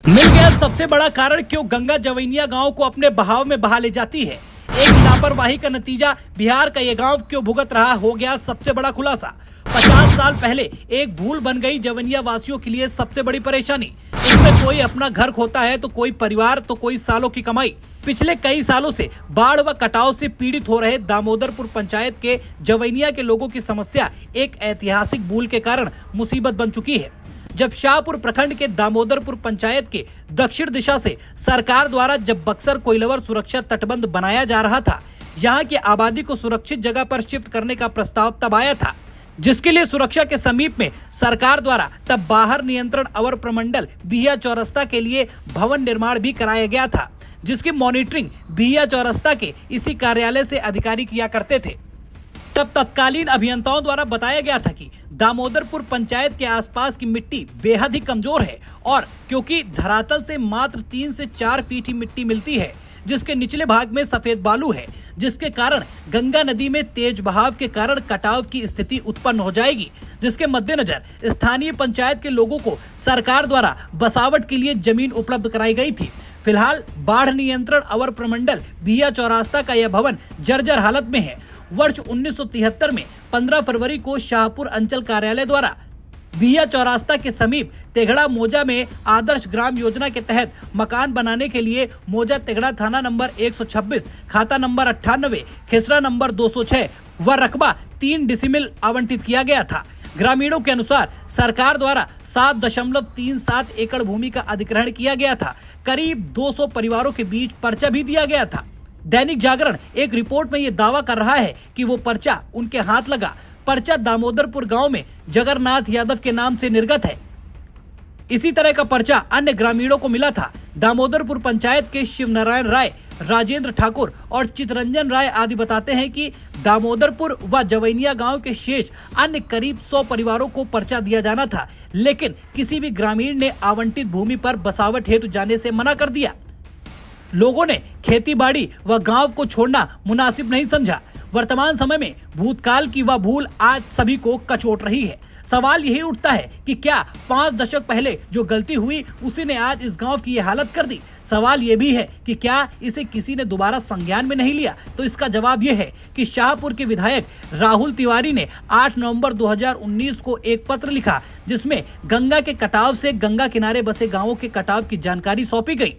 मिल गया सबसे बड़ा कारण क्यों गंगा जवैनिया गांव को अपने बहाव में बहा ले जाती है। एक लापरवाही का नतीजा बिहार का ये गांव क्यों भुगत रहा, हो गया सबसे बड़ा खुलासा। 50 साल पहले एक भूल बन गई जवैनिया वासियों के लिए सबसे बड़ी परेशानी। इसमें कोई अपना घर खोता है तो कोई परिवार तो कोई सालों की कमाई। पिछले कई सालों से बाढ़ व कटाव से पीड़ित हो रहे दामोदरपुर पंचायत के जवैनिया के लोगों की समस्या एक ऐतिहासिक भूल के कारण मुसीबत बन चुकी है। जब शाहपुर प्रखंड के दामोदरपुर पंचायत के दक्षिण दिशा से सरकार द्वारा जब बक्सर कोइलवर सुरक्षा तटबंध बनाया जा रहा था, यहाँ की आबादी को सुरक्षित जगह पर शिफ्ट करने का प्रस्ताव तब आया था, जिसके लिए सुरक्षा के समीप में सरकार द्वारा तब बाहर नियंत्रण अवर प्रमंडल बिहिया चौरस्ता के लिए भवन निर्माण भी कराया गया था, जिसकी मॉनिटरिंग बिहिया चौरस्ता के इसी कार्यालय से अधिकारी किया करते थे। तब तत्कालीन अभियंताओं द्वारा बताया गया था कि दामोदरपुर पंचायत के आसपास की मिट्टी बेहद ही कमजोर है और क्योंकि धरातल से मात्र 3 से 4 फीट ही मिट्टी मिलती है, जिसके निचले भाग में सफेद बालू है, जिसके कारण गंगा नदी में तेज बहाव के कारण कटाव की स्थिति उत्पन्न हो जाएगी, जिसके मद्देनजर स्थानीय पंचायत के लोगों को सरकार द्वारा बसावट के लिए जमीन उपलब्ध कराई गई थी। फिलहाल बाढ़ नियंत्रण अवर प्रमंडल बिहिया चौरास्ता का यह भवन जर्जर हालत में है। वर्ष 1973 में 15 फरवरी को शाहपुर अंचल कार्यालय द्वारा बिहिया चौरास्ता के समीप तेघड़ा मोजा में आदर्श ग्राम योजना के तहत मकान बनाने के लिए मोजा तेघड़ा थाना नंबर 126, खाता नंबर 98, खेसरा नंबर 206 व रकबा 3 डिसिमिल आवंटित किया गया था। ग्रामीणों के अनुसार सरकार द्वारा 7.37 एकड़ भूमि का अधिग्रहण किया गया था। करीब 200 परिवारों के बीच पर्चा भी दिया गया था। दैनिक जागरण एक रिपोर्ट में ये दावा कर रहा है कि वो पर्चा उनके हाथ लगा। पर्चा दामोदरपुर गांव में जगन्नाथ यादव के नाम से निर्गत है। इसी तरह का पर्चा अन्य ग्रामीणों को मिला था। दामोदरपुर पंचायत के शिवनारायण राय, राजेंद्र ठाकुर और चितरंजन राय आदि बताते हैं कि दामोदरपुर व जवैनिया गांव के शेष अन्य करीब 100 परिवारों को पर्चा दिया जाना था, लेकिन किसी भी ग्रामीण ने आवंटित भूमि पर बसावट हेतु जाने से मना कर दिया। लोगों ने खेती बाड़ी व गांव को छोड़ना मुनासिब नहीं समझा। वर्तमान समय में भूतकाल की वह भूल आज सभी को कचोट रही है। सवाल यही उठता है कि क्या 5 दशक पहले जो गलती हुई उसी ने आज इस गांव की ये हालत कर दी। सवाल ये भी है कि क्या इसे किसी ने दोबारा संज्ञान में नहीं लिया। तो इसका जवाब ये है कि शाहपुर के विधायक राहुल तिवारी ने 8 नवंबर 2019 को एक पत्र लिखा, जिसमें गंगा के कटाव से गंगा किनारे बसे गाँवों के कटाव की जानकारी सौंपी गई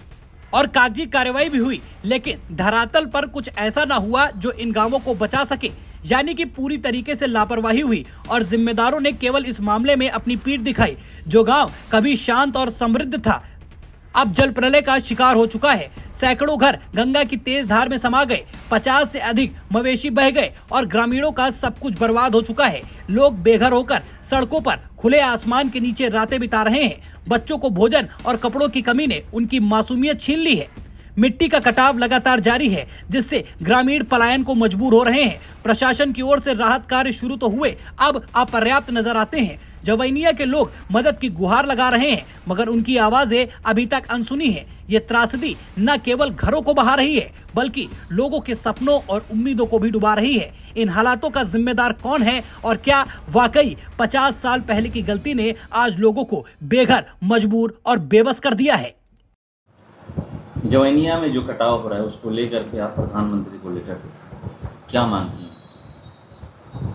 और कागजी कार्रवाई भी हुई, लेकिन धरातल पर कुछ ऐसा ना हुआ जो इन गांवों को बचा सके। यानी कि पूरी तरीके से लापरवाही हुई और जिम्मेदारों ने केवल इस मामले में अपनी पीठ दिखाई। जो गांव कभी शांत और समृद्ध था, अब जल प्रलय का शिकार हो चुका है। सैकड़ों घर गंगा की तेज धार में समा गए, 50 से अधिक मवेशी बह गए और ग्रामीणों का सब कुछ बर्बाद हो चुका है। लोग बेघर होकर सड़कों पर खुले आसमान के नीचे रातें बिता रहे हैं। बच्चों को भोजन और कपड़ों की कमी ने उनकी मासूमियत छीन ली है। मिट्टी का कटाव लगातार जारी है, जिससे ग्रामीण पलायन को मजबूर हो रहे हैं। प्रशासन की ओर से राहत कार्य शुरू तो हुए, अब अपर्याप्त नजर आते हैं। जवैनिया के लोग मदद की गुहार लगा रहे हैं, मगर उनकी आवाजें अभी तक अनसुनी है। ये त्रासदी न केवल घरों को बहा रही है, बल्कि लोगों के सपनों और उम्मीदों को भी डुबा रही है। इन हालातों का जिम्मेदार कौन है और क्या वाकई 50 साल पहले की गलती ने आज लोगों को बेघर, मजबूर और बेबस कर दिया है। जवैनिया में जो कटाव हो रहा है उसको लेकर के आप प्रधानमंत्री को लेकर के क्या मानती हैं?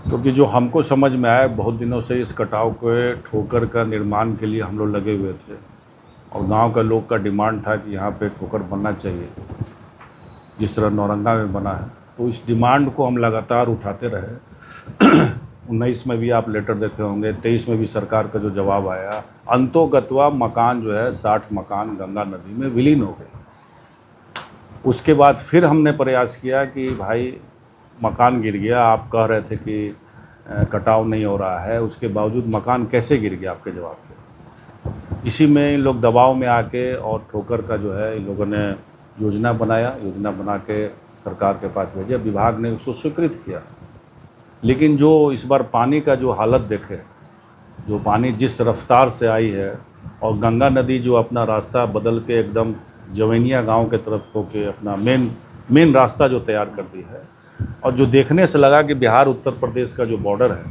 क्योंकि जो हमको समझ में आया, बहुत दिनों से इस कटाव के ठोकर का निर्माण के लिए हम लोग लगे हुए थे और गांव का लोग का डिमांड था कि यहाँ पे ठोकर बनना चाहिए, जिस तरह नौरंगा में बना है। तो इस डिमांड को हम लगातार उठाते रहे। 19 में भी आप लेटर देखे होंगे, 23 में भी सरकार का जो जवाब आया, अंतोगत्वा मकान जो है 60 मकान गंगा नदी में विलीन हो गए। उसके बाद फिर हमने प्रयास किया कि भाई मकान गिर गया, आप कह रहे थे कि कटाव नहीं हो रहा है, उसके बावजूद मकान कैसे गिर गया आपके जवाब से। इसी में इन लोग दबाव में आके और ठोकर का जो है इन लोगों ने योजना बनाया, योजना बना के सरकार के पास भेजा। विभाग ने उसको स्वीकृत किया, लेकिन जो इस बार पानी का जो हालत देखे, जो पानी जिस रफ्तार से आई है और गंगा नदी जो अपना रास्ता बदल के एकदम जवैनिया गांव के तरफ होके अपना मेन रास्ता जो तैयार कर दी है, और जो देखने से लगा कि बिहार उत्तर प्रदेश का जो बॉर्डर है,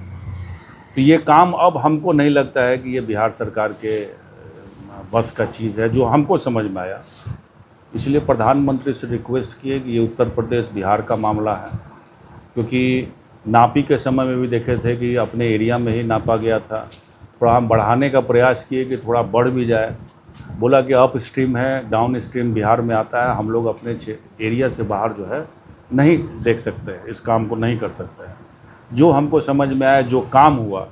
तो ये काम अब हमको नहीं लगता है कि ये बिहार सरकार के बस का चीज़ है जो हमको समझ में आया। इसलिए प्रधानमंत्री से रिक्वेस्ट किए कि ये उत्तर प्रदेश बिहार का मामला है, क्योंकि नापी के समय में भी देखे थे कि अपने एरिया में ही नापा गया था। थोड़ा हम बढ़ाने का प्रयास किए कि थोड़ा बढ़ भी जाए। बोला कि अप स्ट्रीम है, डाउन स्ट्रीम बिहार में आता है, हम लोग अपने एरिया से बाहर जो है नहीं देख सकते, इस काम को नहीं कर सकते हैं। जो हमको समझ में आया, जो काम हुआ,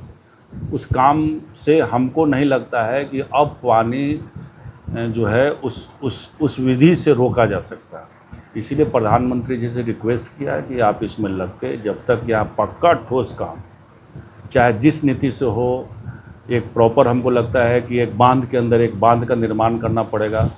उस काम से हमको नहीं लगता है कि अब पानी जो है उस विधि से रोका जा सकता है। इसीलिए प्रधानमंत्री जी से रिक्वेस्ट किया है कि आप इसमें लग के जब तक यहाँ पक्का ठोस काम, चाहे जिस नीति से हो, एक प्रॉपर हमको लगता है कि एक बांध के अंदर एक बांध का निर्माण करना पड़ेगा।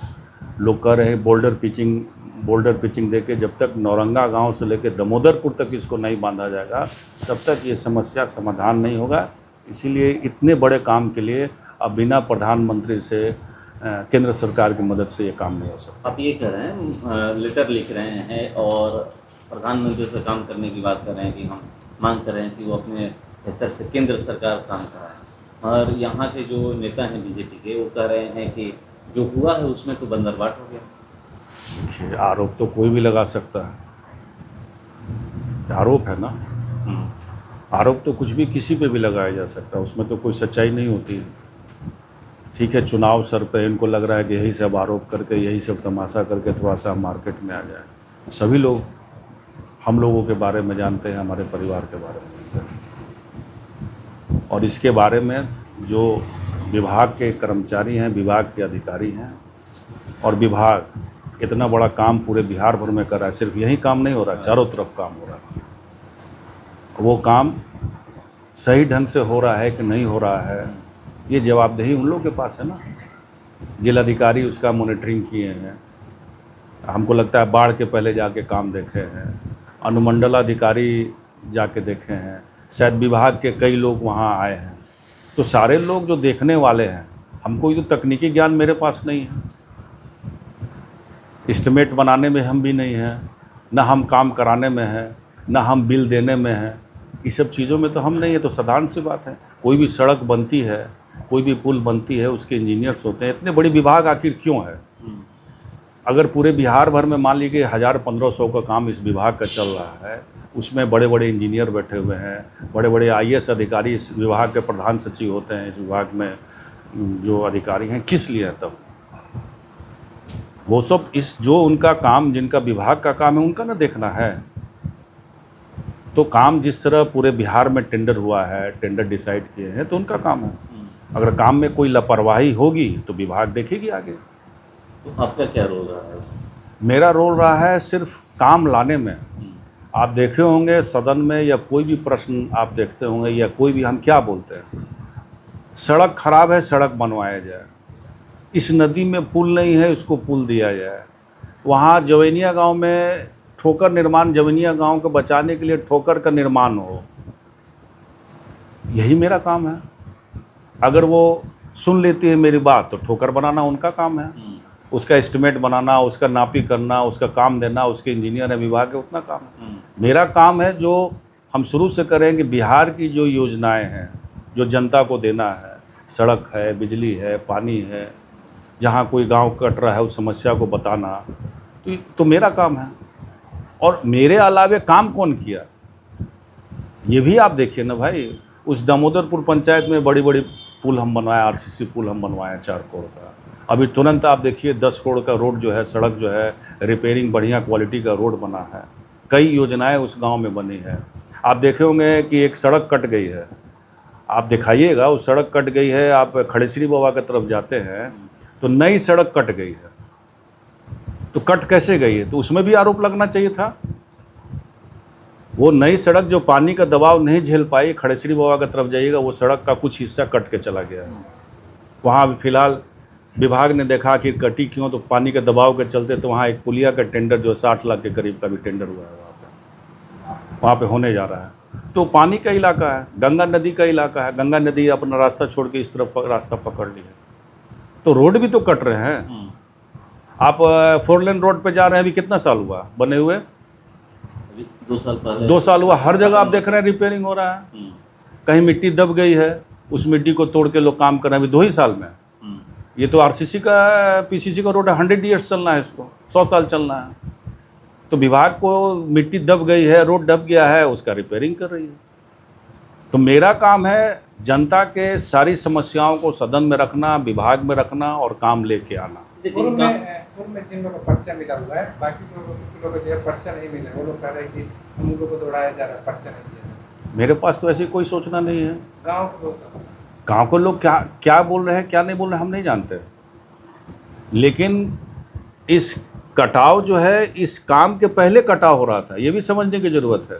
लोग कह रहे हैं बोल्डर पिचिंग देके जब तक नौरंगा गांव से लेकर दामोदरपुर तक इसको नहीं बांधा जाएगा तब तक ये समस्या समाधान नहीं होगा। इसीलिए इतने बड़े काम के लिए अब बिना प्रधानमंत्री से केंद्र सरकार की मदद से ये काम नहीं हो सकता। आप ये कह रहे हैं, लेटर लिख रहे हैं और प्रधानमंत्री से काम करने की बात कर रहे हैं कि हम मांग कर रहे हैं कि वो अपने स्तर से केंद्र सरकार काम कराए, और यहाँ के जो नेता हैं बीजेपी के, वो कह रहे हैं कि जो हुआ है उसमें तो बंदरबाट हो गया। देखिए, आरोप तो कोई भी लगा सकता है, आरोप है ना। आरोप तो कुछ भी किसी पे भी लगाया जा सकता है, उसमें तो कोई सच्चाई नहीं होती। ठीक है, चुनाव सर पे इनको लग रहा है कि यही सब आरोप करके, यही सब तमाशा करके थोड़ा सा मार्केट में आ जाए। सभी लोग हम लोगों के बारे में जानते हैं, हमारे परिवार के बारे में जानते हैं, और इसके बारे में जो विभाग के कर्मचारी हैं, विभाग के अधिकारी हैं, और विभाग इतना बड़ा काम पूरे बिहार भर में कर रहा है। सिर्फ यही काम नहीं हो रहा, चारों तरफ काम हो रहा है। वो काम सही ढंग से हो रहा है कि नहीं हो रहा है, ये जवाबदेही उन लोगों के पास है ना। जिलाधिकारी उसका मॉनिटरिंग किए हैं, हमको लगता है बाढ़ के पहले जाके काम देखे हैं, अनुमंडलाधिकारी जाके देखे हैं, शायद विभाग के कई लोग वहाँ आए हैं। तो सारे लोग जो देखने वाले हैं, हमको ये तो तकनीकी ज्ञान मेरे पास नहीं है, एस्टिमेट बनाने में हम भी नहीं हैं, ना हम काम कराने में हैं, ना हम बिल देने में हैं, इस सब चीज़ों में तो हम नहीं है। तो साधारण सी बात है, कोई भी सड़क बनती है, कोई भी पुल बनती है, उसके इंजीनियर्स होते हैं। इतने बड़ी विभाग आखिर क्यों है? अगर पूरे बिहार भर में मान लीजिए 1000-1500 का काम इस विभाग का चल रहा है, उसमें बड़े बड़े इंजीनियर बैठे हुए हैं, बड़े बड़े IAS अधिकारी इस विभाग के प्रधान सचिव होते हैं, इस विभाग में जो अधिकारी हैं, किस लिए है तब? वो सब इस जो उनका काम, जिनका विभाग का काम है, उनका ना देखना है। तो काम जिस तरह पूरे बिहार में टेंडर हुआ है, टेंडर डिसाइड किए हैं, तो उनका काम है। अगर काम में कोई लापरवाही होगी तो विभाग देखेगी आगे। तो आपका क्या रोल रहा है? मेरा रोल रहा है सिर्फ काम लाने में। आप देखे होंगे सदन में या कोई भी प्रश्न आप देखते होंगे या कोई भी, हम क्या बोलते हैं? सड़क खराब है, सड़क बनवाया जाए। इस नदी में पुल नहीं है, इसको पुल दिया जाए। वहाँ जवैनिया गांव में ठोकर निर्माण, जवैनिया गांव को बचाने के लिए ठोकर का निर्माण हो, यही मेरा काम है। अगर वो सुन लेती है मेरी बात तो ठोकर बनाना उनका काम है, उसका एस्टिमेट बनाना, उसका नापी करना, उसका काम देना, उसके इंजीनियर है विभाग के, उतना काम है। मेरा काम है जो हम शुरू से करें कि बिहार की जो योजनाएं हैं, जो जनता को देना है, सड़क है, बिजली है, पानी है, जहाँ कोई गांव कट रहा है उस समस्या को बताना, तो मेरा काम है। और मेरे अलावे काम कौन किया ये भी आप देखिए ना भाई। उस दामोदरपुर पंचायत में बड़ी बड़ी पुल हम बनवाए, RCC पुल हम बनवाए 4 करोड़ का। अभी तुरंत आप देखिए 10 करोड़ का रोड जो है, सड़क जो है, रिपेयरिंग बढ़िया क्वालिटी का रोड बना है। कई योजनाएं उस गांव में बनी है। आप देखे होंगे कि एक सड़क कट गई है, आप दिखाइएगा, उस सड़क कट गई है, आप खड़ेश्वरी बाबा की तरफ जाते हैं तो नई सड़क कट गई है। तो कट कैसे गई है? तो उसमें भी आरोप लगना चाहिए था। वो नई सड़क जो पानी का दबाव नहीं झेल पाई, खड़ेश्वरी बाबा की तरफ जाइएगा, वो सड़क का कुछ हिस्सा कट के चला गया है। वहाँ फिलहाल विभाग ने देखा कि कटी क्यों, तो पानी के दबाव के चलते। तो वहाँ एक पुलिया का टेंडर जो 60 लाख के करीब का भी टेंडर हुआ है, वहाँ पे होने जा रहा है। तो पानी का इलाका है, गंगा नदी का इलाका है। गंगा नदी अपना रास्ता छोड़ के इस तरफ रास्ता पकड़ ली है, तो रोड भी तो कट रहे हैं। आप 4 लेन रोड पे जा रहे हैं, अभी कितना साल हुआ बने हुए? अभी 2 साल पहले। 2 साल हुआ। हर जगह आप देख रहे हैं रिपेयरिंग हो रहा है। कहीं मिट्टी दब गई है, उस मिट्टी को तोड़ के लोग काम कर रहे हैं अभी 2 ही साल में। ये तो आरसीसी का पीसीसी का रोड है, 100 ईयर्स चलना है इसको, 100 साल चलना है। तो विभाग को मिट्टी दब गई है, रोड दब गया है, उसका रिपेयरिंग कर रही है। तो मेरा काम है जनता के सारी समस्याओं को सदन में रखना, विभाग में रखना और काम लेके आना। पूर्व में जिन लोगों को पर्चा मिला हुआ है, बाकी लोगों को कुछ लोगों को जो है पर्चा नहीं मिला, वो लोग कह रहे हैं कि हम लोगों को दौड़ाया जा रहा है, पर्चा नहीं दिया। मेरे पास तो ऐसी कोई सूचना नहीं है। गाँव के लोग गांव के लोग क्या क्या बोल रहे हैं, क्या नहीं बोल रहे हैं, हम नहीं जानते। लेकिन इस कटाव जो है, इस काम के पहले कटाव हो रहा था, ये भी समझने की ज़रूरत है।